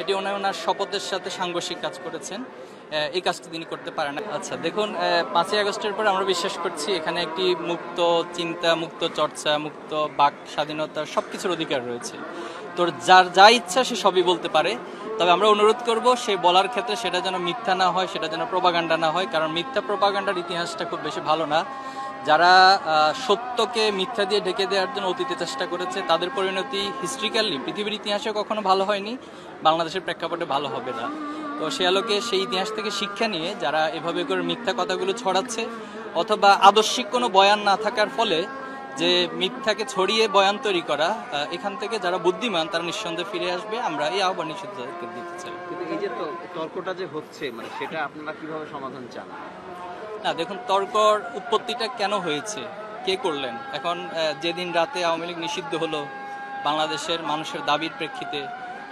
এটি ওনার শপথের সাথে সাংঘর্ষিক কাজ করেছেন। এই কাজটি তিনি করতে পারেন না। আচ্ছা দেখুন, 5ই আগস্টের পর আমরা বিশ্বাস করছি এখানে একটি মুক্ত চিন্তা, মুক্ত চর্চা, মুক্ত বাক স্বাধীনতা সব কিছুর অধিকার রয়েছে। তো যার যা ইচ্ছা সে সবই বলতে পারে। তবে আমরা অনুরোধ করব সে বলার ক্ষেত্রে সেটা যেন মিথ্যা না হয়, সেটা যেন প্রোপাগান্ডা না হয়, কারণ মিথ্যা প্রোপাগান্ডার ইতিহাসটা খুব বেশি ভালো না। যারা সত্যকে মিথ্যা দিয়ে ঢেকে দেওয়ার জন্য অতীতে চেষ্টা করেছে তাদের পরিণতি হিস্ট্রিক্যালি পৃথিবীর ইতিহাসে কখনো ভালো হয়নি, বাংলাদেশের প্রেক্ষাপটে ভালো হবে না। তো সে আলোকে সেই ইতিহাস থেকে শিক্ষা নিয়ে যারা এভাবে করে মিথ্যা কথাগুলো ছড়াচ্ছে অথবা আদর্শিক কোনো বয়ান না থাকার ফলে যে মিথ্যাকে ছড়িয়ে বয়ান তৈরি করা, এখান থেকে যারা বুদ্ধিমান তারা নিঃসন্দেহে ফিরে আসবে। আমরা এই আহ্বান নিষিদ্ধকে দিতে চাই। কিন্তু এই যে তর্কটা যে হচ্ছে, মানে সেটা আপনারা কিভাবে সমাধান চান? না দেখুন, তর্কর উৎপত্তিটা কেন হয়েছে, কে করলেন? এখন যেদিন রাতে আওয়ামী লীগ নিষিদ্ধ হলো বাংলাদেশের মানুষের দাবির প্রেক্ষিতে,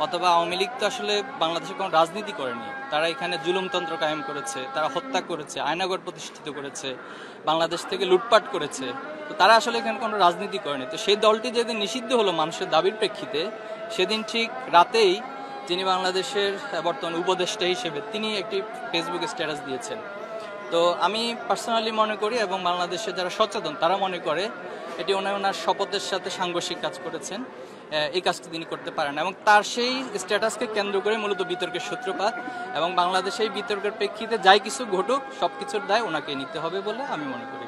অথবা আওয়ামী লীগ তো আসলে বাংলাদেশে কোনো রাজনীতি করেনি, তারা এখানে জুলুমতন্ত্র কায়েম করেছে, তারা হত্যা করেছে, আয়নাগর প্রতিষ্ঠিত করেছে, বাংলাদেশ থেকে লুটপাট করেছে। তো তারা আসলে এখানে কোনো রাজনীতি করেনি। তো সেই দলটি যেদিন নিষিদ্ধ হলো মানুষের দাবির প্রেক্ষিতে, সেদিন ঠিক রাতেই যিনি বাংলাদেশের বর্তমান উপদেষ্টা হিসেবে তিনি একটি ফেসবুকে স্ট্যাটাস দিয়েছেন। তো আমি পার্সোনালি মনে করি এবং বাংলাদেশে যারা সচেতন তারা মনে করে এটি ওনার শপথের সাথে সাংঘর্ষিক কাজ করেছেন। এই কাজটি তিনি করতে পারেন এবং তার সেই স্ট্যাটাসকে কেন্দ্র করে মূলত বিতর্কের সূত্রপাত, এবং বাংলাদেশে এই বিতর্কের প্রেক্ষিতে যাই কিছু ঘটুক সব কিছুর দায় ওনাকে নিতে হবে বলে আমি মনে করি।